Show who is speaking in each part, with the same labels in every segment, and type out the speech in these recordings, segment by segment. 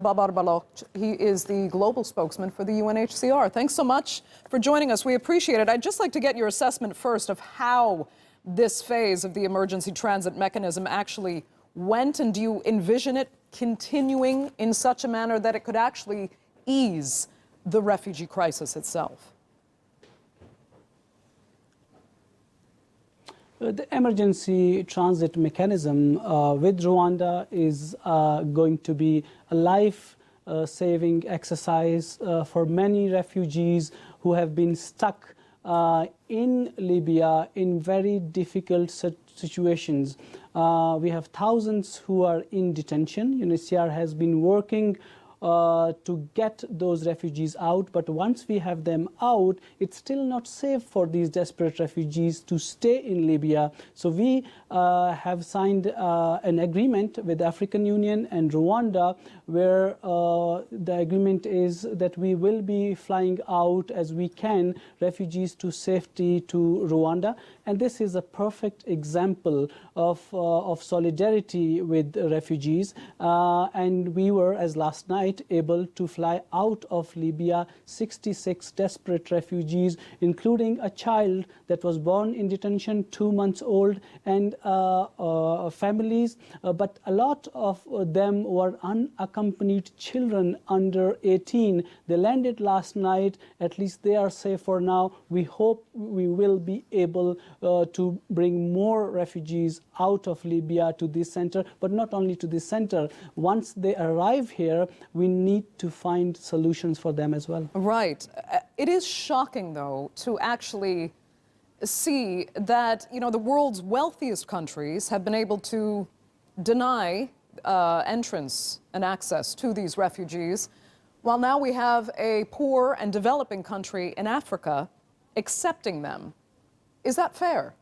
Speaker 1: Babar Baloch, he is the global spokesman for the UNHCR. Thanks so much for joining us. We appreciate it. I'd just like to get your assessment first of how this phase of the emergency transit mechanism actually went, and do you envision it continuing in such a manner that it could actually ease the refugee crisis itself?
Speaker 2: The emergency transit mechanism with Rwanda is going to be a life-saving exercise for many refugees who have been stuck in Libya in very difficult situations. We have thousands who are in detention. UNHCR has been working to get those refugees out, but once we have them out, it's still not safe for these desperate refugees to stay in Libya. So we have signed an agreement with the African Union and Rwanda, where the agreement is that we will be flying out as we can refugees to safety to Rwanda. And this is a perfect example of solidarity with refugees. And we were, as last night, able to fly out of Libya 66 desperate refugees, including a child that was born in detention, 2 months old, and families. But a lot of them were unaccompanied children under 18. They landed last night. At least they are safe for now. We hope we will be able to bring more refugees out of Libya to this center, but not only to this center. Once they arrive here, we need to find solutions for them as well.
Speaker 1: Right. It is shocking, though, to actually see that, the world's wealthiest countries have been able to deny entrance and access to these refugees, while now we have a poor and developing country in Africa accepting them. Is that fair?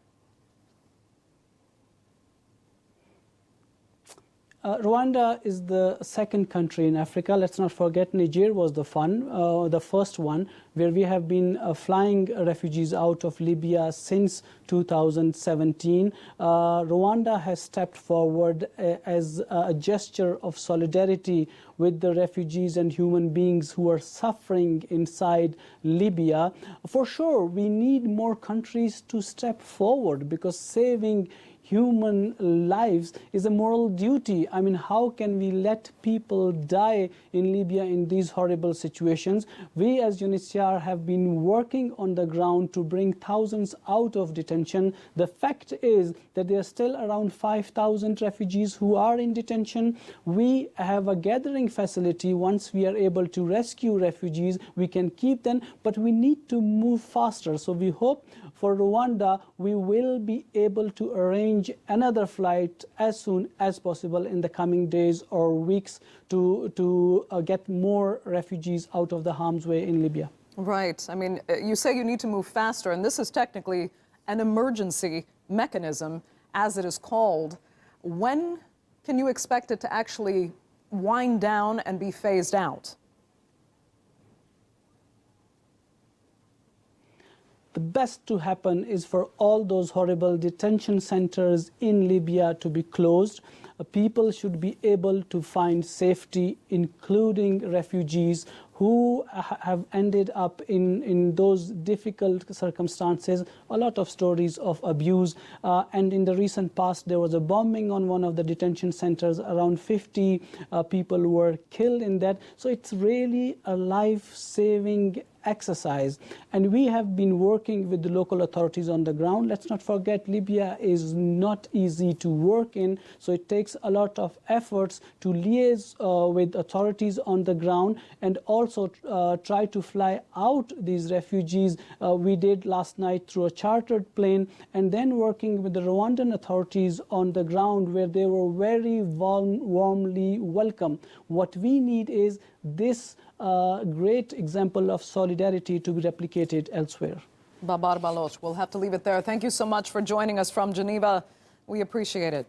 Speaker 2: Rwanda is the second country in Africa. Let's not forget Niger was the first one, where we have been flying refugees out of Libya since 2017. Rwanda has stepped forward as a gesture of solidarity with the refugees and human beings who are suffering inside Libya. For sure, we need more countries to step forward, because saving human lives is a moral duty. I mean, how can we let people die in Libya in these horrible situations? We as UNHCR have been working on the ground to bring thousands out of detention. The fact is that there are still around 5,000 refugees who are in detention. We have a gathering facility. Once we are able to rescue refugees, we can keep them, but we need to move faster. So we hope for Rwanda, we will be able to arrange another flight as soon as possible in the coming days or weeks to get more refugees out of the harm's way in Libya.
Speaker 1: Right. I mean, you say you need to move faster, and this is technically an emergency mechanism, as it is called. When can you expect it to actually wind down and be phased out?
Speaker 2: The best to happen is for all those horrible detention centers in Libya to be closed. People should be able to find safety, including refugees who have ended up in those difficult circumstances. A lot of stories of abuse. And in the recent past, there was a bombing on one of the detention centers. Around 50 people were killed in that. So it's really a life-saving exercise. And we have been working with the local authorities on the ground. Let's not forget, Libya is not easy to work in, so it takes a lot of efforts to liaise with authorities on the ground, and also try to fly out these refugees. We did last night through a chartered plane, and then working with the Rwandan authorities on the ground, where they were very warmly welcome. What we need is this great example of solidarity to be replicated elsewhere.
Speaker 1: Babar Baloch, we'll have to leave it there. Thank you so much for joining us from Geneva. We appreciate it.